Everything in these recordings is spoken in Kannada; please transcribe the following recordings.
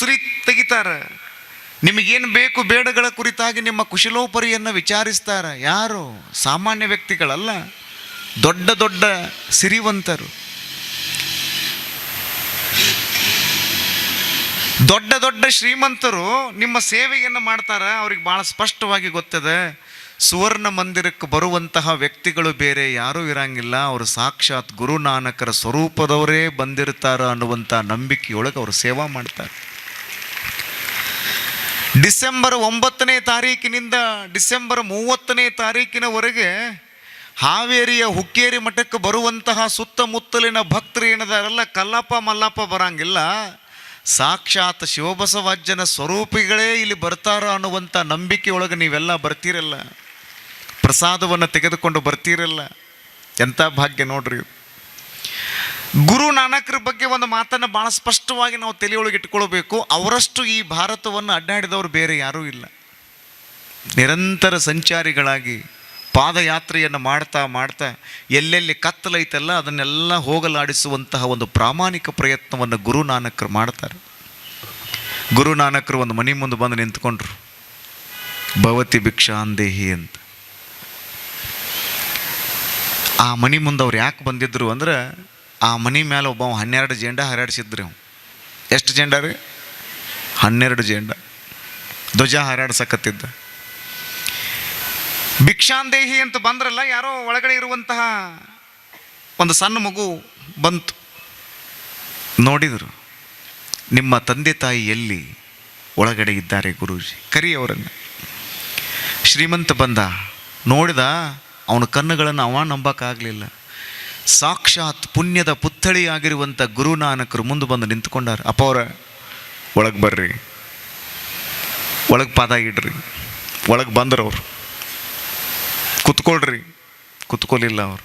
ಉಸಿರಿ ತೆಗಿತಾರ. ನಿಮಗೇನು ಬೇಕು ಬೇಡಗಳ ಕುರಿತಾಗಿ ನಿಮ್ಮ ಕುಶಲೋಪರಿಯನ್ನು ವಿಚಾರಿಸ್ತಾರ. ಯಾರು? ಸಾಮಾನ್ಯ ವ್ಯಕ್ತಿಗಳಲ್ಲ, ದೊಡ್ಡ ದೊಡ್ಡ ಸಿರಿವಂತರು, ದೊಡ್ಡ ದೊಡ್ಡ ಶ್ರೀಮಂತರು ನಿಮ್ಮ ಸೇವೆಯನ್ನು ಮಾಡ್ತಾರ. ಅವ್ರಿಗೆ ಭಾಳ ಸ್ಪಷ್ಟವಾಗಿ ಗೊತ್ತದೆ, ಸುವರ್ಣ ಮಂದಿರಕ್ಕೆ ಬರುವಂತಹ ವ್ಯಕ್ತಿಗಳು ಬೇರೆ ಯಾರೂ ಇರಂಗಿಲ್ಲ, ಅವರು ಸಾಕ್ಷಾತ್ ಗುರುನಾನಕರ ಸ್ವರೂಪದವರೇ ಬಂದಿರ್ತಾರ ಅನ್ನುವಂಥ ನಂಬಿಕೆಯೊಳಗೆ ಅವರು ಸೇವಾ ಮಾಡ್ತಾರೆ. ಡಿಸೆಂಬರ್ 9ನೇ ತಾರೀಕಿನಿಂದ ಡಿಸೆಂಬರ್ 30ನೇ ತಾರೀಕಿನವರೆಗೆ ಹಾವೇರಿಯ ಹುಕ್ಕೇರಿ ಮಠಕ್ಕೆ ಬರುವಂತಹ ಸುತ್ತಮುತ್ತಲಿನ ಭಕ್ತರು ಏನಿದಾರಲ್ಲ, ಕಲ್ಲಪ್ಪ ಮಲ್ಲಪ್ಪ ಬರಂಗಿಲ್ಲ, ಸಾಕ್ಷಾತ್ ಶಿವಬಸವಜ್ಜನ ಸ್ವರೂಪಿಗಳೇ ಇಲ್ಲಿ ಬರ್ತಾರ ಅನ್ನುವಂಥ ನಂಬಿಕೆಯೊಳಗೆ ನೀವೆಲ್ಲ ಬರ್ತೀರಲ್ಲ, ಪ್ರಸಾದವನ್ನು ತೆಗೆದುಕೊಂಡು ಬರ್ತೀರಲ್ಲ. ಎಂಥ ಭಾಗ್ಯ ನೋಡ್ರಿ. ಗುರು ನಾನಕರ ಬಗ್ಗೆ ಒಂದು ಮಾತನ್ನು ಭಾಳ ಸ್ಪಷ್ಟವಾಗಿ ನಾವು ತಲೆಯೊಳಗೆ ಇಟ್ಕೊಳ್ಬೇಕು. ಅವರಷ್ಟು ಈ ಭಾರತವನ್ನು ಅಡ್ಡಾಡಿದವರು ಬೇರೆ ಯಾರೂ ಇಲ್ಲ. ನಿರಂತರ ಸಂಚಾರಿಗಳಾಗಿ ಪಾದಯಾತ್ರೆಯನ್ನು ಮಾಡ್ತಾ ಮಾಡ್ತಾ ಎಲ್ಲೆಲ್ಲಿ ಕತ್ತಲೈತಲ್ಲ ಅದನ್ನೆಲ್ಲ ಹೋಗಲಾಡಿಸುವಂತಹ ಒಂದು ಪ್ರಾಮಾಣಿಕ ಪ್ರಯತ್ನವನ್ನು ಗುರುನಾನಕರು ಮಾಡ್ತಾರೆ. ಗುರುನಾನಕರು ಒಂದು ಮನೆ ಮುಂದೆ ಬಂದು ನಿಂತ್ಕೊಂಡ್ರು, ಭವತಿ ಭಿಕ್ಷಾಂದೇಹಿ ಅಂತ. ಆ ಮನೆ ಮುಂದೆ ಅವ್ರು ಯಾಕೆ ಬಂದಿದ್ರು ಅಂದ್ರೆ, ಆ ಮನೆ ಮೇಲೆ ಒಬ್ಬ 12 ಜೆಂಡ ಹಾರಾಡಿಸಿದ್ರಿ. ಅವ ಎಷ್ಟು ಜೆಂಡ ರೀ? 12 ಜೆಂಡ ಧ್ವಜ ಹಾರಾಡ್ಸಕತ್ತಿದ್ದ. ಭಿಕ್ಷಾಂದೇಹಿ ಅಂತ ಬಂದ್ರಲ್ಲ, ಯಾರೋ ಒಳಗಡೆ ಇರುವಂತಹ ಒಂದು ಸಣ್ಣ ಮಗು ಬಂತು. ನೋಡಿದರು, ನಿಮ್ಮ ತಂದೆ ತಾಯಿ ಎಲ್ಲಿ? ಒಳಗಡೆ ಇದ್ದಾರೆ ಗುರೂಜಿ, ಕರಿ ಅವರನ್ನು. ಶ್ರೀಮಂತ ಬಂದ, ನೋಡಿದ, ಅವನ ಕಣ್ಣುಗಳನ್ನು ಅವ ನಂಬಕ್ಕಾಗಲಿಲ್ಲ. ಸಾಕ್ಷಾತ್ ಪುಣ್ಯದ ಪುತ್ಥಳಿಯಾಗಿರುವಂಥ ಗುರುನಾನಕರು ಮುಂದೆ ಬಂದು ನಿಂತ್ಕೊಂಡಾರ. ಅಪ್ಪ ಅವರ ಒಳಗೆ ಬರ್ರಿ, ಒಳಗೆ ಪಾದ ಇಡ್ರಿ. ಒಳಗೆ ಬಂದರು ಅವರು. ಕುತ್ಕೊಳ್ರಿ. ಕುತ್ಕೊಲಿಲ್ಲ ಅವರು.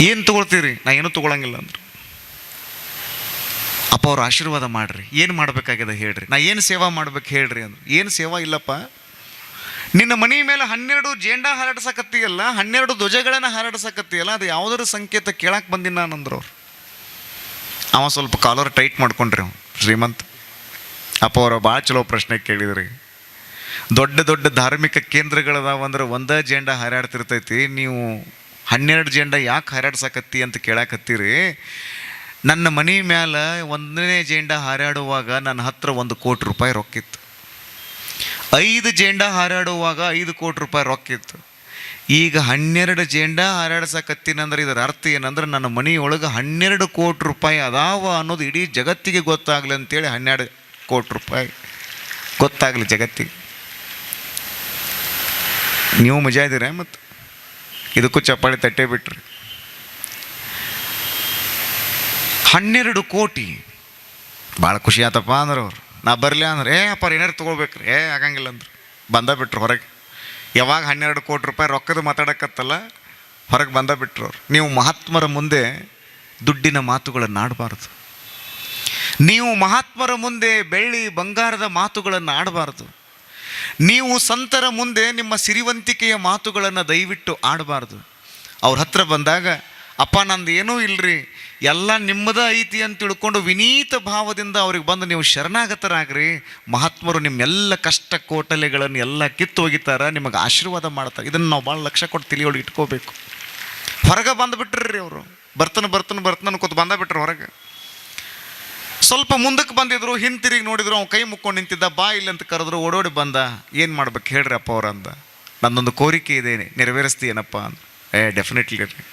ಏನು ತಗೊಳ್ತೀರಿ? ನಾ ಏನೂ ತಗೊಳಂಗಿಲ್ಲ ಅಂದರು. ಅಪ್ಪ ಅವ್ರು ಆಶೀರ್ವಾದ ಮಾಡ್ರಿ, ಏನು ಮಾಡಬೇಕಾಗಿದೆ ಹೇಳ್ರಿ, ನಾ ಏನು ಸೇವಾ ಮಾಡ್ಬೇಕು ಹೇಳ್ರಿ ಅಂದರು. ಏನು ಸೇವಾ ಇಲ್ಲಪ್ಪ, ನಿನ್ನ ಮನೆ ಮೇಲೆ 12 ಜೇಂಡ ಹಾರಾಡ್ಸಕತ್ತೀಯಲ್ಲ, 12 ಧ್ವಜಗಳನ್ನು ಹಾರಾಡ್ಸಕತ್ತೀಯಲ್ಲ, ಅದು ಯಾವುದರ ಸಂಕೇತ ಕೇಳಕ್ಕೆ ಬಂದಿನ ನಾನಂದ್ರು ಅವ್ರು. ಅವ ಸ್ವಲ್ಪ ಕಾಲರ್ ಟೈಟ್ ಮಾಡ್ಕೊಂಡ್ರಿ ಅವ್ನು ಶ್ರೀಮಂತ. ಅಪ್ಪ ಅವರ ಭಾಳ ಚಲೋ ಪ್ರಶ್ನೆ ಕೇಳಿದ್ರಿ. ದೊಡ್ಡ ದೊಡ್ಡ ಧಾರ್ಮಿಕ ಕೇಂದ್ರಗಳದಾವಂದ್ರೆ ಒಂದೇ ಜೆಂಡ ಹಾರಾಡ್ತಿರ್ತೈತಿ, ನೀವು 12 ಜೆಂಡ ಯಾಕೆ ಹಾರಾಡ್ಸಕತ್ತಿ ಅಂತ ಕೇಳಾಕತ್ತೀರಿ. ನನ್ನ ಮನೆ ಮೇಲೆ 1ನೇ ಜೆಂಡ ಹಾರಾಡುವಾಗ ನನ್ನ ಹತ್ರ 1 ಕೋಟಿ ರೂಪಾಯಿ ರೊಕ್ಕಿತ್ತು. 5 ಜೆಂಡ ಹಾರಾಡುವಾಗ 5 ಕೋಟಿ ರೂಪಾಯಿ ರೊಕ್ಕಿತ್ತು. ಈಗ 12 ಜೆಂಡ ಹಾರಾಡ್ಸಕತ್ತೀನಂದ್ರೆ ಇದರ ಅರ್ಥ ಏನಂದ್ರೆ ನನ್ನ ಮನೆಯೊಳಗೆ 12 ಕೋಟಿ ರೂಪಾಯಿ ಅದಾವ ಅನ್ನೋದು ಇಡೀ ಜಗತ್ತಿಗೆ ಗೊತ್ತಾಗಲಿ ಅಂತೇಳಿ 12 ಕೋಟಿ ರೂಪಾಯಿ ಗೊತ್ತಾಗಲಿ ಜಗತ್ತಿಗೆ. ನೀವು ಮಜಾ ಇದ್ದೀರ ಮತ್ತು ಇದಕ್ಕೂ ಚಪ್ಪಾಳಿ ತಟ್ಟೆ ಬಿಟ್ರಿ. 12 ಕೋಟಿ ಭಾಳ ಖುಷಿ ಆತಪ್ಪ ಅಂದ್ರೆ ಅವ್ರು. ನಾ ಬರಲಿ ಅಂದ್ರೆ ಅಪ್ಪ ಏನಾರು ತೊಗೊಳ್ಬೇಕ್ರಿ, ಆಗಂಗಿಲ್ಲ ಅಂದ್ರು. ಬಂದ ಬಿಟ್ರು ಹೊರಗೆ. ಯಾವಾಗ 12 ಕೋಟಿ ರೂಪಾಯಿ ರೊಕ್ಕದ ಮಾತಾಡಕತ್ತಲ್ಲ ಹೊರಗೆ ಬಂದ ಬಿಟ್ರು ಅವ್ರು. ನೀವು ಮಹಾತ್ಮರ ಮುಂದೆ ದುಡ್ಡಿನ ಮಾತುಗಳನ್ನು ಆಡಬಾರ್ದು. ನೀವು ಮಹಾತ್ಮರ ಮುಂದೆ ಬೆಳ್ಳಿ ಬಂಗಾರದ ಮಾತುಗಳನ್ನು ಆಡಬಾರ್ದು. ನೀವು ಸಂತರ ಮುಂದೆ ನಿಮ್ಮ ಸಿರಿವಂತಿಕೆಯ ಮಾತುಗಳನ್ನು ದಯವಿಟ್ಟು ಆಡಬಾರ್ದು. ಅವ್ರ ಹತ್ರ ಬಂದಾಗ, ಅಪ್ಪ ನಂದು ಏನೂ ಇಲ್ಲರಿ, ಎಲ್ಲ ನಿಮ್ಮದ ಐತಿ ಅಂತ ತಿಳ್ಕೊಂಡು ವಿನೀತ ಭಾವದಿಂದ ಅವ್ರಿಗೆ ಬಂದು ನೀವು ಶರಣಾಗತರಾಗ್ರಿ. ಮಹಾತ್ಮರು ನಿಮ್ಮೆಲ್ಲ ಕಷ್ಟ ಕೋಟಲೆಗಳನ್ನು ಎಲ್ಲ ಕಿತ್ತು ಹೋಗಿತಾರ, ನಿಮಗೆ ಆಶೀರ್ವಾದ ಮಾಡ್ತಾರೆ. ಇದನ್ನು ನಾವು ಭಾಳ ಲಕ್ಷ್ಯ ಕೊಟ್ಟು ತಿಳಿಯೊಳಗೆ ಇಟ್ಕೋಬೇಕು. ಹೊರಗೆ ಬಂದುಬಿಟ್ರಿ ಅವರು. ಬರ್ತಾನೆ ಕೂತು ಬಂದುಬಿಟ್ರು ಹೊರಗೆ. ಸ್ವಲ್ಪ ಮುಂದಕ್ಕೆ ಬಂದಿದ್ರು, ಹಿಂತಿರುಗಿ ನೋಡಿದ್ರು, ಅವ್ನು ಕೈ ಮುಕ್ಕೊಂಡು ನಿಂತಿದ್ದ. ಬಾ ಇಲ್ಲ ಅಂತ ಕರೆದ್ರು, ಓಡೋಡಿ ಬಂದ. ಏನು ಮಾಡ್ಬೇಕು ಹೇಳ್ರಿ ಅಪ್ಪ ಅವ್ರ ಅಂದ. ನನ್ನೊಂದು ಕೋರಿಕೆ ಇದೆ, ನೆರವೇರಿಸ್ತೀನಪ್ಪ ಅಂದ. ಡೆಫಿನೆಟ್ಲಿ ರೀ.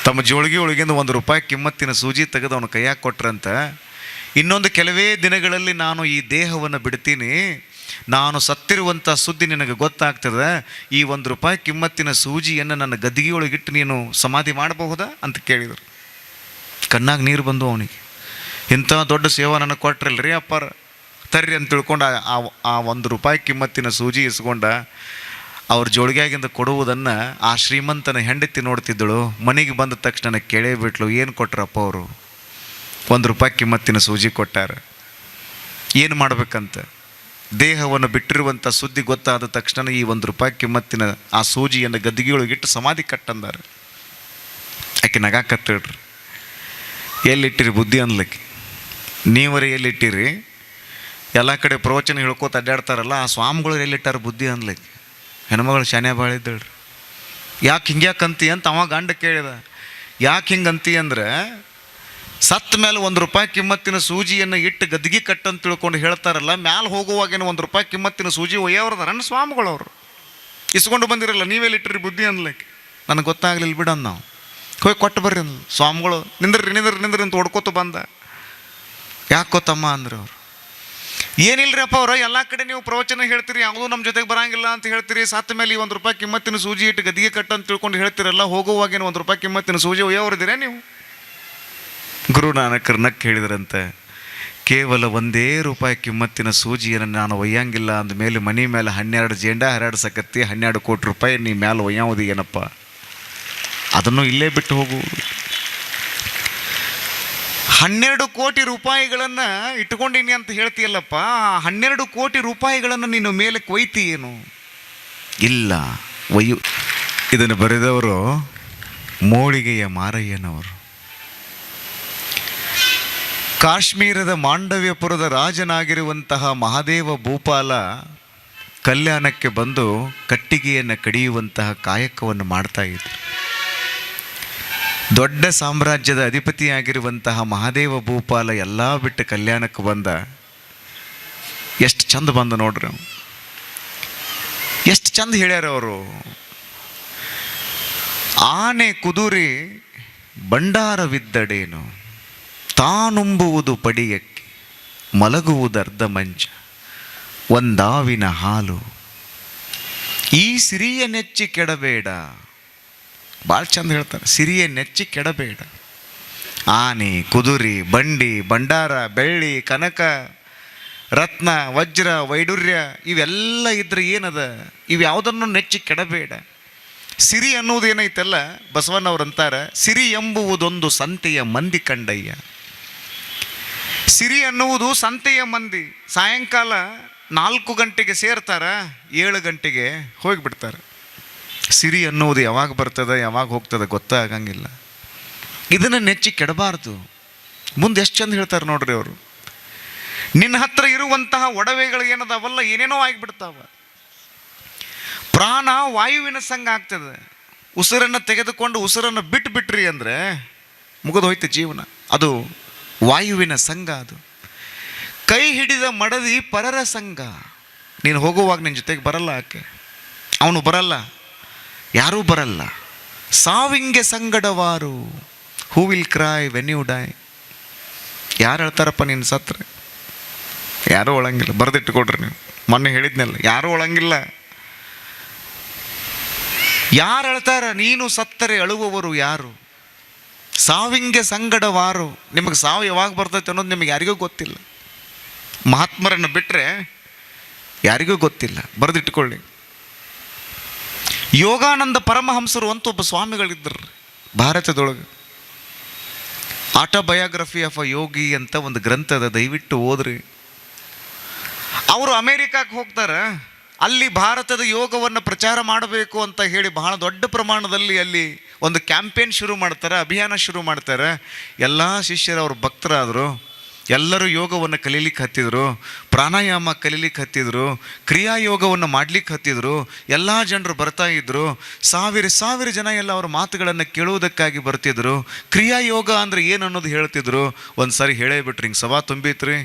ತಮ್ಮ ಜೋಳಿಗೆ ಒಳಗಿಂದ 1 ರೂಪಾಯಿ ಕಿಮ್ಮತ್ತಿನ ಸೂಜಿ ತೆಗೆದು ಅವನು ಕೈಯಾಗಿ ಕೊಟ್ರಂತ. ಇನ್ನೊಂದು ಕೆಲವೇ ದಿನಗಳಲ್ಲಿ ನಾನು ಈ ದೇಹವನ್ನು ಬಿಡ್ತೀನಿ, ನಾನು ಸತ್ತಿರುವಂಥ ಸುದ್ದಿ ನಿನಗೆ ಗೊತ್ತಾಗ್ತದೆ, ಈ 1 ರೂಪಾಯಿ ಕಿಮ್ಮತ್ತಿನ ಸೂಜಿಯನ್ನು ನನ್ನ ಗದ್ದಿಗೆಯೊಳಗಿಟ್ಟು ನೀನು ಸಮಾಧಿ ಮಾಡಬಹುದಾ ಅಂತ ಕೇಳಿದರು. ಕಣ್ಣಾಗ ನೀರು ಬಂದು ಅವನಿಗೆ. ಇಂಥ ದೊಡ್ಡ ಸೇವಾ ನನಗೆ ಕೊಟ್ರಲ್ರಿ ಅಪ್ಪಾರ, ತರ್ರಿ ಅಂತ ತಿಳ್ಕೊಂಡು ಆ 1 ರೂಪಾಯಿ ಕಿಮ್ಮತ್ತಿನ ಸೂಜಿ ಇಸ್ಕೊಂಡ ಅವ್ರ ಜೋಳಿಗೆಯಾಗಿಂದ ಕೊಡುವುದನ್ನು ಆ ಶ್ರೀಮಂತನ ಹೆಂಡತಿ ನೋಡ್ತಿದ್ದಳು. ಮನೆಗೆ ಬಂದ ತಕ್ಷಣ ಕೇಳೇ ಬಿಟ್ಲು, ಏನು ಕೊಟ್ರಪ್ಪ ಅವರು? 1 ರೂಪಾಯಿ ಕಿಮ್ಮತ್ತಿನ ಸೂಜಿ ಕೊಟ್ಟಾರ. ಏನು ಮಾಡ್ಬೇಕಂತ ದೇಹವನ್ನು ಬಿಟ್ಟಿರುವಂಥ ಸುದ್ದಿ ಗೊತ್ತಾದ ತಕ್ಷಣ ಈ 1 ರೂಪಾಯಿ ಕಿಮ್ಮತ್ತಿನ ಆ ಸೂಜಿಯನ್ನು ಗದ್ದಿಗೆಯೊಳಗಿಟ್ಟು ಸಮಾಧಿ ಕಟ್ಟಂದಾರ. ಆಕೆ ನಗಾಕತ್ತಿಡ್ರಿ. ಎಲ್ಲಿಟ್ಟಿರಿ ಬುದ್ಧಿ ಅನ್ಲಕ್ಕೆ. ನೀವರಿ ಎಲ್ಲಿಟ್ಟಿರಿ? ಎಲ್ಲ ಕಡೆ ಪ್ರವಚನ ಹೇಳ್ಕೋತ ಅಡ್ಡಾಡ್ತಾರಲ್ಲ, ಆ ಸ್ವಾಮಿಗಳು ಎಲ್ಲಿಟ್ಟಾರ ಬುದ್ಧಿ ಅನ್ಲಿಕ್ಕೆ? ಹೆಣ್ಮಗಳು ಶಾನೆ ಭಾಳ ಇದ್ದಳ್ರಿ. ಯಾಕೆ ಹಿಂಗ್ಯಾಕಂತಿ ಅಂತ ಅವ ಗಂಡ ಕೇಳಿದ. ಯಾಕೆ ಹಿಂಗಂತಿ ಅಂದ್ರೆ, ಸತ್ತ ಮೇಲೆ ₹1 ಕಿಮ್ಮತ್ತಿನ ಸೂಜಿಯನ್ನು ಇಟ್ಟು ಗದ್ದಿಗೆ ಕಟ್ಟಂತ ತಿಳ್ಕೊಂಡು ಹೇಳ್ತಾರಲ್ಲ, ಮ್ಯಾಲೆ ಹೋಗುವಾಗೇನು ₹1 ಕಿಮ್ಮತ್ತಿನ ಸೂಜಿ ಒಯ್ಯವ್ರದಾರಣ್ಣ ಸ್ವಾಮಿಗಳವರು. ಇಸ್ಕೊಂಡು ಬಂದಿರಲ್ಲ, ನೀವೆಲ್ಲಿಟ್ಟಿರಿ ಬುದ್ಧಿ ಅನ್ಲಿಕ್ಕೆ? ನನಗೆ ಗೊತ್ತಾಗಲಿಲ್ಲ ಬಿಡಂದು ನಾವು. ಹೋಗಿ ಕೊಟ್ಟು ಬರ್ರಿ ಅಂದು ಸ್ವಾಮಿಗಳು. ನಿಂದ್ರಿ ಅಂತ ಹೊಡ್ಕೋತ ಬಂದ. ಯಾಕೆ ಗೊತ್ತಮ್ಮ ಅಂದ್ರೆ ಅವರು, ಏನಿಲ್ರಿ ಅಪ್ಪ ಅವರು, ಎಲ್ಲ ಕಡೆ ನೀವು ಪ್ರವಚನ ಹೇಳ್ತೀರಿ, ಯಾವುದೂ ನಮ್ಮ ಜೊತೆಗೆ ಬರಂಗಿಲ್ಲ ಅಂತ ಹೇಳ್ತೀರಿ, ಸತ್ತ ಮೇಲೆ ₹1 ಕಿಮ್ಮತ್ತಿನ ಸೂಜಿ ಇಟ್ಟು ಗದ್ದಿಗೆ ಕಟ್ಟಂತ ತಿಳ್ಕೊಂಡು ಹೇಳ್ತೀರಲ್ಲ, ಹೋಗುವಾಗೇನು ₹1 ಕಿಮ್ಮತ್ತಿನ ಸೂಜಿ ಒಯ್ಯೋರಿದ್ದೀರಾ ನೀವು? ಗುರುನಾನಕರು ನಕ್ಕೆ ಹೇಳಿದ್ರಂತೆ, ಕೇವಲ ₹1 ಕಿಮ್ಮತ್ತಿನ ಸೂಜಿಯನ್ನು ನಾನು ಒಯ್ಯಂಗಿಲ್ಲ ಅಂದಮೇಲೆ ಮನೆ ಮೇಲೆ 12 ಜೇಂಡ ಹರಡ್ಸಕತ್ತಿ, ₹12 ಕೋಟಿ ನೀ ಮೇಲೆ ಒಯ್ಯೋದು ಏನಪ್ಪ? ಅದನ್ನು ಇಲ್ಲೇ ಬಿಟ್ಟು ಹೋಗು. 12 ಕೋಟಿ ರೂಪಾಯಿಗಳನ್ನು ಇಟ್ಕೊಂಡೀನಿ ಅಂತ ಹೇಳ್ತೀಯಲ್ಲಪ್ಪ, 12 ಕೋಟಿ ರೂಪಾಯಿಗಳನ್ನು ನೀನು ಮೇಲೆ ಕೊಯ್ತಿ ಏನು? ಇಲ್ಲ ಒಯ್ಯು. ಇದನ್ನು ಬರೆದವರು ಮೋಳಿಗೆಯ ಮಾರಯ್ಯನವರು. ಕಾಶ್ಮೀರದ ಮಾಂಡವ್ಯಪುರದ ರಾಜನಾಗಿರುವಂತಹ ಮಹಾದೇವ ಭೂಪಾಲ ಕಲ್ಯಾಣಕ್ಕೆ ಬಂದು ಕಟ್ಟಿಗೆಯನ್ನು ಕಡಿಯುವಂತಹ ಕಾಯಕವನ್ನು ಮಾಡ್ತಾ ಇದ್ರು. ದೊಡ್ಡ ಸಾಮ್ರಾಜ್ಯದ ಅಧಿಪತಿಯಾಗಿರುವಂತಹ ಮಹಾದೇವ ಭೂಪಾಲ ಎಲ್ಲ ಬಿಟ್ಟು ಕಲ್ಯಾಣಕ್ಕೆ ಬಂದ. ಎಷ್ಟು ಚಂದ ಬಂದ ನೋಡ್ರಿ, ಎಷ್ಟು ಚಂದ ಹೇಳ್ಯಾರ ಅವರು. ಆನೆ ಕುದುರೆ ಭಂಡಾರವಿದ್ದಡೇನು, ತಾನುಂಬುವುದು ಪಡಿಯಕ್ಕೆ, ಮಲಗುವುದು ಅರ್ಧ ಮಂಚ, ಒಂದಾವಿನ ಹಾಲು, ಈ ಸಿರಿಯ ನೆಚ್ಚಿ ಕೆಡಬೇಡ. ಭಾಳ ಚಂದ ಹೇಳ್ತಾರೆ, ಸಿರಿಯ ನೆಚ್ಚಿ ಕೆಡಬೇಡ. ಆನೆ ಕುದುರೆ ಬಂಡಿ ಭಂಡಾರ ಬೆಳ್ಳಿ ಕನಕ ರತ್ನ ವಜ್ರ ವೈಡೂರ್ಯ ಇವೆಲ್ಲ ಇದ್ರೆ ಏನದ, ಇವು ಯಾವುದನ್ನು ನೆಚ್ಚಿ ಕೆಡಬೇಡ. ಸಿರಿ ಅನ್ನೋದು ಏನೈತಲ್ಲ, ಬಸವಣ್ಣವ್ರಂತಾರೆ, ಸಿರಿ ಎಂಬುವುದೊಂದು ಸಂತೆಯ ಮಂದಿ ಕಂಡಯ್ಯ. ಸಿರಿ ಅನ್ನುವುದು ಸಂತೆಯ ಮಂದಿ. ಸಾಯಂಕಾಲ 4 ಗಂಟೆಗೆ ಸೇರ್ತಾರ, 7 ಗಂಟೆಗೆ ಹೋಗಿಬಿಡ್ತಾರೆ. ಸಿರಿ ಅನ್ನುವುದು ಯಾವಾಗ ಬರ್ತದೆ ಯಾವಾಗ ಹೋಗ್ತದೆ ಗೊತ್ತಾಗಂಗಿಲ್ಲ. ಇದನ್ನು ನೆಚ್ಚಿ ಕೆಡಬಾರ್ದು. ಮುಂದೆ ಎಷ್ಟು ಚಂದ ಹೇಳ್ತಾರೆ ನೋಡ್ರಿ ಅವರು, ನಿನ್ನ ಹತ್ರ ಇರುವಂತಹ ಒಡವೆಗಳು ಏನದಾವಲ್ಲ ಏನೇನೋ ಆಗಿಬಿಡ್ತಾವ. ಪ್ರಾಣ ವಾಯುವಿನ ಸಂಘ ಆಗ್ತದೆ. ಉಸಿರನ್ನು ತೆಗೆದುಕೊಂಡು ಉಸಿರನ್ನು ಬಿಟ್ಬಿಟ್ರಿ ಅಂದರೆ ಮುಗಿದು ಹೋಯ್ತು ಜೀವನ. ಅದು ವಾಯುವಿನ ಸಂಘ. ಅದು ಕೈ ಹಿಡಿದ ಮಡದಿ ಪರರ ಸಂಘ. ನೀನು ಹೋಗುವಾಗ ನಿನ್ನ ಜೊತೆಗೆ ಬರಲ್ಲ ಆಕೆ, ಅವನು ಬರಲ್ಲ, ಯಾರೂ ಬರಲ್ಲ. ಸಾವಿಂಗೆ ಸಂಗಡವಾರು, who will cry when you die. ಯಾರು ಹೇಳ್ತಾರಪ್ಪ ನೀನು ಸತ್ರೆ? ಯಾರೂ ಒಳಂಗಿಲ್ಲ. ಬರೆದಿಟ್ಟುಕೊಡ್ರಿ ನೀವು. ಮೊನ್ನೆ ಹೇಳಿದ್ನಲ್ಲ, ಯಾರೂ ಒಳಂಗಿಲ್ಲ. ಯಾರು ಹೇಳ್ತಾರ ನೀನು ಸತ್ತರೆ ಅಳುವವರು ಯಾರು? ಸಾವಿಂಗೆ ಸಂಗಡವಾರು. ನಿಮಗೆ ಸಾವು ಯಾವಾಗ ಬರ್ತೈತೆ ಅನ್ನೋದು ನಿಮಗೆ ಯಾರಿಗೂ ಗೊತ್ತಿಲ್ಲ. ಮಹಾತ್ಮರನ್ನು ಬಿಟ್ಟರೆ ಯಾರಿಗೂ ಗೊತ್ತಿಲ್ಲ. ಬರೆದಿಟ್ಕೊಳ್ಳಿ. ಯೋಗಾನಂದ ಪರಮಹಂಸರು ಅಂತ ಒಬ್ಬ ಸ್ವಾಮಿಗಳಿದ್ದರು ಭಾರತದೊಳಗೆ. ಆಟೋಬಯೋಗ್ರಫಿ ಆಫ್ ಅ ಯೋಗಿ ಅಂತ ಒಂದು ಗ್ರಂಥದ, ದಯವಿಟ್ಟು ಓದ್ರಿ. ಅವರು ಅಮೇರಿಕಕ್ಕೆ ಹೋಗ್ತಾರೆ. ಅಲ್ಲಿ ಭಾರತದ ಯೋಗವನ್ನು ಪ್ರಚಾರ ಮಾಡಬೇಕು ಅಂತ ಹೇಳಿ ಬಹಳ ದೊಡ್ಡ ಪ್ರಮಾಣದಲ್ಲಿ ಅಲ್ಲಿ ಒಂದು ಕ್ಯಾಂಪೇನ್ ಶುರು ಮಾಡ್ತಾರೆ, ಅಭಿಯಾನ ಶುರು ಮಾಡ್ತಾರೆ. ಎಲ್ಲ ಶಿಷ್ಯರು ಅವ್ರ ಭಕ್ತರಾದರು. ಎಲ್ಲರೂ ಯೋಗವನ್ನು ಕಲೀಲಿಕ್ಕೆ ಹತ್ತಿದ್ರು, ಪ್ರಾಣಾಯಾಮ ಕಲೀಲಿಕ್ಕೆ ಹತ್ತಿದ್ರು, ಕ್ರಿಯಾಯೋಗವನ್ನು ಮಾಡ್ಲಿಕ್ಕೆ ಹತ್ತಿದ್ರು. ಎಲ್ಲ ಜನರು ಬರ್ತಾ ಇದ್ರು. ಸಾವಿರ ಜನ ಎಲ್ಲ ಅವ್ರ ಮಾತುಗಳನ್ನು ಕೇಳುವುದಕ್ಕಾಗಿ ಬರ್ತಿದ್ರು. ಕ್ರಿಯಾಯೋಗ ಅಂದರೆ ಏನು ಅನ್ನೋದು ಹೇಳ್ತಿದ್ರು. ಒಂದು ಸಾರಿ ಹೇಳೇ ಬಿಟ್ರಿ, ಹಿಂಗೆ ಸಭಾ ತುಂಬಿತ್ರಿ,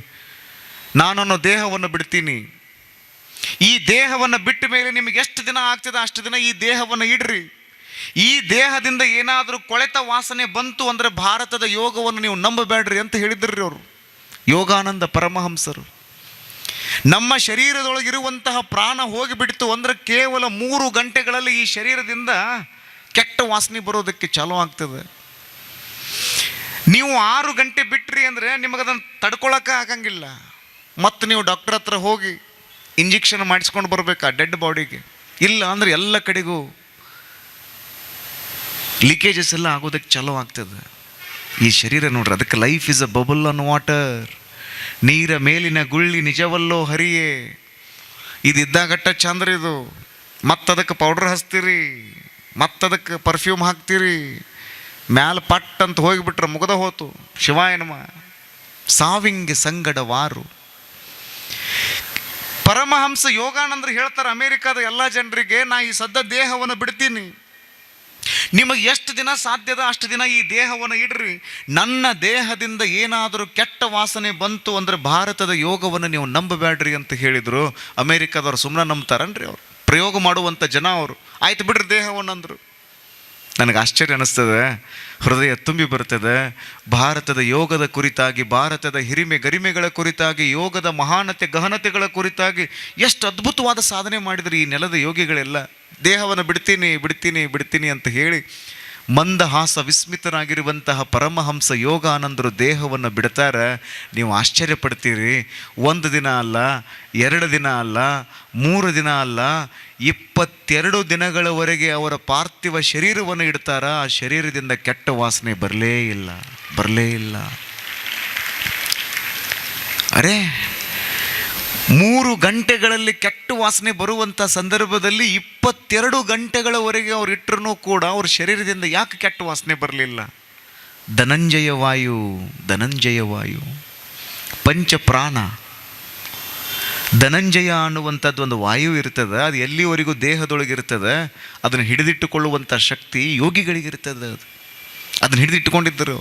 ನಾನನ್ನೋ ದೇಹವನ್ನು ಬಿಡ್ತೀನಿ, ಈ ದೇಹವನ್ನು ಬಿಟ್ಟ ಮೇಲೆ ನಿಮಗೆ ಎಷ್ಟು ದಿನ ಆಗ್ತದೆ ಅಷ್ಟು ದಿನ ಈ ದೇಹವನ್ನು ಇಡ್ರಿ. ಈ ದೇಹದಿಂದ ಏನಾದರೂ ಕೊಳೆತ ವಾಸನೆ ಬಂತು ಅಂದರೆ ಭಾರತದ ಯೋಗವನ್ನು ನೀವು ನಂಬಬೇಡ್ರಿ ಅಂತ ಹೇಳಿದ್ರಿ ಅವರು, ಯೋಗಾನಂದ ಪರಮಹಂಸರು. ನಮ್ಮ ಶರೀರದೊಳಗಿರುವಂತಹ ಪ್ರಾಣ ಹೋಗಿಬಿಡ್ತು ಅಂದರೆ ಕೇವಲ 3 ಗಂಟೆಗಳಲ್ಲಿ ಈ ಶರೀರದಿಂದ ಕೆಟ್ಟ ವಾಸನೆ ಬರೋದಕ್ಕೆ ಚಾಲು ಆಗ್ತದೆ. ನೀವು 6 ಗಂಟೆ ಬಿಟ್ರಿ ಅಂದರೆ ನಿಮಗದನ್ನು ತಡ್ಕೊಳಕ್ಕೆ ಆಗಂಗಿಲ್ಲ. ಮತ್ತು ನೀವು ಡಾಕ್ಟರ್ ಹತ್ರ ಹೋಗಿ ಇಂಜೆಕ್ಷನ್ ಮಾಡಿಸ್ಕೊಂಡು ಬರಬೇಕಾ ಡೆಡ್ ಬಾಡಿಗೆ? ಇಲ್ಲ ಅಂದರೆ ಎಲ್ಲ ಕಡೆಗೂ ಲೀಕೇಜಸ್ ಎಲ್ಲ ಆಗೋದಕ್ಕೆ ಚಾಲು ಆಗ್ತದೆ ಈ ಶರೀರ. ನೋಡ್ರಿ, ಅದಕ್ಕೆ life is a bubble on water. ನೀರ ಮೇಲಿನ ಗುಳ್ಳಿ ನಿಜವಲ್ಲೋ ಹರಿಯೇ. ಇದಿದ್ದಾಗಟ್ಟ ಚಂದ್ರ ಇದು. ಮತ್ತದಕ್ಕೆ ಪೌಡ್ರ್ ಹಚ್ತೀರಿ, ಮತ್ತದಕ್ಕೆ ಪರ್ಫ್ಯೂಮ್ ಹಾಕ್ತೀರಿ, ಮ್ಯಾಲ ಪಟ್ ಅಂತ ಹೋಗಿಬಿಟ್ರೆ ಮುಗ್ದ ಹೋತು. ಶಿವಾಯ ನಮ. ಸಾವಿಂಗೆ ಸಂಗಡವಾರು. ಪರಮಹಂಸ ಯೋಗಾನಂದರು ಹೇಳ್ತಾರೆ ಅಮೇರಿಕಾದ ಎಲ್ಲ ಜನರಿಗೆ, ನಾ ಈ ಸದ್ದ ದೇಹವನ್ನು ಬಿಡ್ತೀನಿ, ನಿಮಗೆ ಎಷ್ಟು ದಿನ ಸಾಧ್ಯದ ಅಷ್ಟು ದಿನ ಈ ದೇಹವನ್ನು ಇಡ್ರಿ. ನನ್ನ ದೇಹದಿಂದ ಏನಾದರೂ ಕೆಟ್ಟ ವಾಸನೆ ಬಂತು ಅಂದರೆ ಭಾರತದ ಯೋಗವನ್ನು ನೀವು ನಂಬಬೇಡ್ರಿ ಅಂತ ಹೇಳಿದರು. ಅಮೇರಿಕಾದವ್ರು ಸುಮ್ಮನೆ ನಂಬ್ತಾರನ್ರಿ? ಅವರು ಪ್ರಯೋಗ ಮಾಡುವಂಥ ಜನ ಅವರು. ಆಯ್ತು ಬಿಡ್ರಿ ದೇಹವನ್ನು ಅಂದರು. ನನಗೆ ಆಶ್ಚರ್ಯ ಅನ್ನಿಸ್ತದೆ, ಹೃದಯ ತುಂಬಿ ಬರ್ತದೆ. ಭಾರತದ ಯೋಗದ ಕುರಿತಾಗಿ, ಭಾರತದ ಹಿರಿಮೆ ಗರಿಮೆಗಳ ಕುರಿತಾಗಿ, ಯೋಗದ ಮಹಾನತೆ ಗಹನತೆಗಳ ಕುರಿತಾಗಿ ಎಷ್ಟು ಅದ್ಭುತವಾದ ಸಾಧನೆ ಮಾಡಿದ್ರು ಈ ನೆಲದ ಯೋಗಿಗಳೆಲ್ಲ. ದೇಹವನ್ನು ಬಿಡ್ತೀನಿ ಬಿಡ್ತೀನಿ ಬಿಡ್ತೀನಿ ಅಂತ ಹೇಳಿ ಮಂದಹಾಸ ವಿಸ್ಮಿತರಾಗಿರುವಂತಹ ಪರಮಹಂಸ ಯೋಗಾನಂದರು ದೇಹವನ್ನು ಬಿಡ್ತಾರೆ. ನೀವು ಆಶ್ಚರ್ಯಪಡ್ತೀರಿ. 1 ದಿನ ಅಲ್ಲ, 2 ದಿನ ಅಲ್ಲ, 3 ದಿನ ಅಲ್ಲ, 22 ದಿನಗಳವರೆಗೆ ಅವರ ಪಾರ್ಥಿವ ಶರೀರವನ್ನು ಇಡ್ತಾರ. ಆ ಶರೀರದಿಂದ ಕೆಟ್ಟ ವಾಸನೆ ಬರಲೇ ಇಲ್ಲ. ಅರೆ, 3 ಗಂಟೆಗಳಲ್ಲಿ ಕೆಟ್ಟ ವಾಸನೆ ಬರುವಂಥ ಸಂದರ್ಭದಲ್ಲಿ 22 ಗಂಟೆಗಳವರೆಗೆ ಅವ್ರು ಇಟ್ಟರೂ ಕೂಡ ಅವ್ರ ಶರೀರದಿಂದ ಯಾಕೆ ಕೆಟ್ಟ ವಾಸನೆ ಬರಲಿಲ್ಲ? ಧನಂಜಯ ವಾಯು ಪಂಚಪ್ರಾಣ. ಧನಂಜಯ ಅನ್ನುವಂಥದ್ದು ಒಂದು ವಾಯು ಇರ್ತದೆ, ಅದು ಎಲ್ಲಿವರೆಗೂ ದೇಹದೊಳಗಿರ್ತದೆ, ಅದನ್ನು ಹಿಡಿದಿಟ್ಟುಕೊಳ್ಳುವಂಥ ಶಕ್ತಿ ಯೋಗಿಗಳಿಗಿರ್ತದೆ. ಅದನ್ನು ಹಿಡಿದಿಟ್ಟುಕೊಂಡಿದ್ದರು.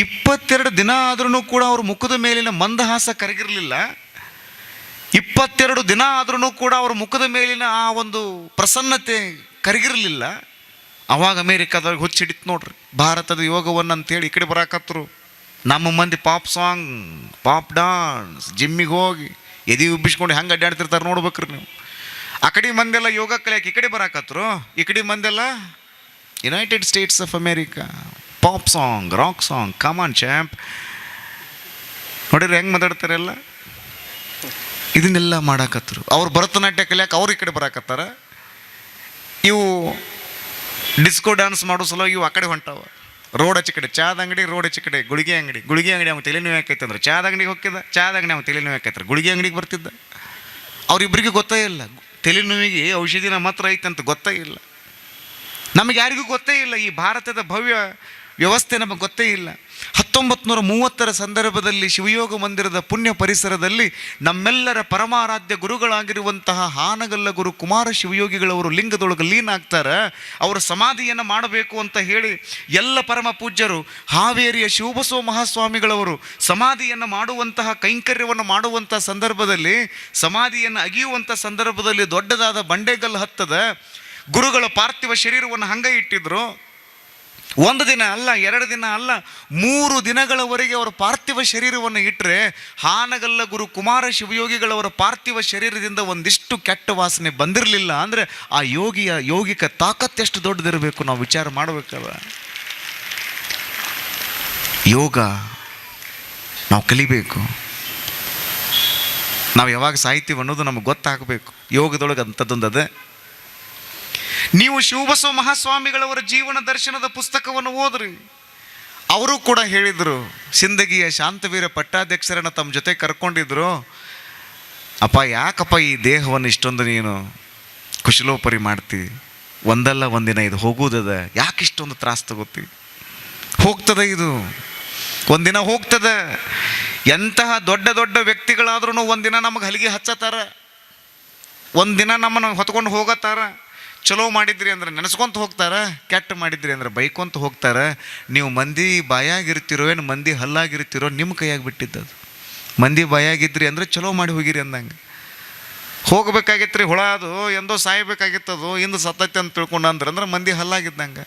22 ದಿನ ಆದ್ರೂ ಕೂಡ ಅವ್ರ ಮುಖದ ಮೇಲಿನ ಮಂದಹಾಸ ಕರಗಿರಲಿಲ್ಲ. 22 ದಿನ ಆದ್ರೂ ಕೂಡ ಅವ್ರ ಮುಖದ ಮೇಲಿನ ಆ ಒಂದು ಪ್ರಸನ್ನತೆ ಕರಗಿರಲಿಲ್ಲ. ಅವಾಗ ಅಮೇರಿಕಾದವ್ರಿಗೆ ಹುಚ್ಚಿಡಿತು ನೋಡ್ರಿ ಭಾರತದ ಯೋಗವನ್ನು ಅಂತೇಳಿ. ಈ ಕಡೆ ಬರಾಕತ್ರು ನಮ್ಮ ಮಂದಿ ಪಾಪ್ ಸಾಂಗ್, ಪಾಪ್ ಡಾನ್ಸ್, ಜಿಮ್ಮಿಗೆ ಹೋಗಿ ಎದೆ ಉಬ್ಬಿಸ್ಕೊಂಡು ಹೆಂಗೆ ಅಡ್ಡಾಡ್ತಿರ್ತಾರೆ ನೋಡ್ಬೇಕ್ರಿ ನೀವು. ಆ ಕಡೆ ಮಂದೆಲ್ಲ ಯೋಗ ಕಲಿಯಕ್ಕೆ ಈ ಕಡೆ ಬರಾಕತ್ರು, ಈ ಕಡೆ ಮಂದೆಲ್ಲ United States of America, pop song, rock song, come on champ. ನೋಡಿರಿ ಹೆಂಗೆ ಮಾತಾಡ್ತಾರೆ ಎಲ್ಲ. ಇದನ್ನೆಲ್ಲ ಮಾಡಾಕತ್ರು. ಅವ್ರು ಭರತನಾಟ್ಯ ಕಲಿಯಕ್ಕೆ ಅವ್ರು ಈ ಕಡೆ ಬರಾಕತ್ತಾರ. ಇವು ಡಿಸ್ಕೋ ಡ್ಯಾನ್ಸ್ ಮಾಡೋ ಸಲ ಇವು ಆ ಕಡೆ ಹೊಂಟಾವ. ರೋಡ್ ಹಚ್ಚಿ ಕಡೆ ಚಾದ ಅಂಗಡಿ, ರೋಡ್ ಹಚ್ಚಿ ಕಡೆ ಗುಳಿಗೆ ಅಂಗಡಿ. ಅವ್ನು ತಲೆನೋವು ಯಾಕೈತೆ ಅಂದ್ರೆ ಚಾದ ಅಂಗಡಿಗೆ ಹೋಗ್ತಿದ್ದ, ಚಾದ ಅಂಗಡಿ ಅವ್ನು ತಲೆನೋವು ಯಾಕೈತಾರೆ ಗುಳಿಗೆ ಅಂಗಡಿಗೆ ಬರ್ತಿದ್ದ. ಅವ್ರಿಬ್ಬರಿಗೆ ಗೊತ್ತೇ ಇಲ್ಲ ತಲೆನೋವಿಗೆ ಔಷಧಿನ ಮಾತ್ರ ಐತೆ ಅಂತ ಗೊತ್ತೇ ಇಲ್ಲ. ನಮಗೆ ಯಾರಿಗೂ ಗೊತ್ತೇ ಇಲ್ಲ ಈ ಭಾರತದ ಭವ್ಯ ವ್ಯವಸ್ಥೆ ನಮಗೆ ಗೊತ್ತೇ ಇಲ್ಲ. 1930 ಸಂದರ್ಭದಲ್ಲಿ ಶಿವಯೋಗ ಮಂದಿರದ ಪುಣ್ಯ ಪರಿಸರದಲ್ಲಿ ನಮ್ಮೆಲ್ಲರ ಪರಮಾರಾಧ್ಯ ಗುರುಗಳಾಗಿರುವಂತಹ ಹಾನಗಲ್ಲ ಗುರು ಕುಮಾರ ಶಿವಯೋಗಿಗಳವರು ಲಿಂಗದೊಳಗೆ ಲೀನ ಆಗ್ತಾರೆ. ಅವರ ಸಮಾಧಿಯನ್ನು ಮಾಡಬೇಕು ಅಂತ ಹೇಳಿ ಎಲ್ಲ ಪರಮ ಪೂಜ್ಯರು ಹಾವೇರಿಯ ಶಿವಬಸವ ಮಹಾಸ್ವಾಮಿಗಳವರು ಸಮಾಧಿಯನ್ನು ಮಾಡುವಂತಹ ಕೈಂಕರ್ಯವನ್ನು ಮಾಡುವಂಥ ಸಂದರ್ಭದಲ್ಲಿ, ಸಮಾಧಿಯನ್ನು ಅಗಿಯುವಂಥ ಸಂದರ್ಭದಲ್ಲಿ ದೊಡ್ಡದಾದ ಬಂಡೆಗಲ್ಲು ಹತ್ತದ. ಗುರುಗಳ ಪಾರ್ಥಿವ ಶರೀರವನ್ನು ಹಂಗೆ ಇಟ್ಟಿದ್ರು. 1 ದಿನ ಅಲ್ಲ, 2 ದಿನ ಅಲ್ಲ, 3 ದಿನಗಳವರೆಗೆ ಅವರ ಪಾರ್ಥಿವ ಶರೀರವನ್ನು ಇಟ್ಟರೆ ಹಾನಗಲ್ಲ ಗುರು ಕುಮಾರ ಶಿವಯೋಗಿಗಳವರ ಪಾರ್ಥಿವ ಶರೀರದಿಂದ ಒಂದಿಷ್ಟು ಕೆಟ್ಟ ವಾಸನೆ ಬಂದಿರಲಿಲ್ಲ ಅಂದರೆ ಆ ಯೋಗಿಕ ತಾಕತ್ತೆಷ್ಟು ದೊಡ್ಡದಿರಬೇಕು ನಾವು ವಿಚಾರ ಮಾಡಬೇಕಲ್ಲ. ಯೋಗ ನಾವು ಕಲಿಬೇಕು. ನಾವು ಯಾವಾಗ ಸಾಹಿತ್ಯ ಅನ್ನೋದು ನಮಗೆ ಗೊತ್ತಾಗಬೇಕು. ಯೋಗದೊಳಗೆ ಅಂಥದ್ದೊಂದು ಅದೇ. ನೀವು ಶಿವಬಸವ ಮಹಾಸ್ವಾಮಿಗಳವರ ಜೀವನ ದರ್ಶನದ ಪುಸ್ತಕವನ್ನು ಓದ್ರಿ. ಅವರು ಕೂಡ ಹೇಳಿದರು, ಸಿಂದಗಿಯ ಶಾಂತವೀರ ಪಟ್ಟಾಧ್ಯಕ್ಷರನ್ನು ತಮ್ಮ ಜೊತೆ ಕರ್ಕೊಂಡಿದ್ರು. ಅಪ್ಪ ಯಾಕಪ್ಪ ಈ ದೇಹವನ್ನು ಇಷ್ಟೊಂದು ನೀನು ಕುಶಲೋಪರಿ ಮಾಡ್ತೀವಿ, ಒಂದಲ್ಲ ಒಂದಿನ ಇದು ಹೋಗುವುದದ, ಯಾಕೆ ಇಷ್ಟೊಂದು ತ್ರಾಸು ತಗೋತೀವಿ? ಹೋಗ್ತದೆ, ಇದು ಒಂದಿನ ಹೋಗ್ತದೆ. ಎಂತಹ ದೊಡ್ಡ ದೊಡ್ಡ ವ್ಯಕ್ತಿಗಳಾದ್ರೂ ಒಂದಿನ ನಮಗೆ ಹಲಿಗೆ ಹಚ್ಚತ್ತಾರ, ಒಂದಿನ ನಮ್ಮನ್ನು ಹೊತ್ಕೊಂಡು ಹೋಗತ್ತಾರ. ಚಲೋ ಮಾಡಿದ್ರಿ ಅಂದ್ರೆ ನೆನೆಸ್ಕೊಂತ ಹೋಗ್ತಾರೆ, ಕೆಟ್ಟ ಮಾಡಿದ್ರಿ ಅಂದ್ರೆ ಬೈಕೊಂತ ಹೋಗ್ತಾರೆ. ನೀವು ಮಂದಿ ಬಾಯಾಗಿರ್ತಿರೋ ಏನು ಮಂದಿ ಹಲ್ಲಾಗಿರ್ತಿರೋ ನಿಮ್ಮ ಕೈಯಾಗಿ ಬಿಟ್ಟಿದ್ದದು. ಮಂದಿ ಬಾಯಾಗಿದ್ರಿ ಅಂದರೆ ಚಲೋ ಮಾಡಿ ಹೋಗಿರಿ ಅಂದಂಗೆ. ಹೋಗ್ಬೇಕಾಗಿತ್ತು ರೀ ಹುಳ, ಅದು ಎಂದೋ ಸಾಯ್ಬೇಕಾಗಿತ್ತದು, ಇಂದು ಸತ್ತೈತೆ ಅಂತ ತಿಳ್ಕೊಂಡು ಅಂದ್ರೆ ಮಂದಿ ಹಲ್ಲಾಗಿದ್ದಂಗೆ.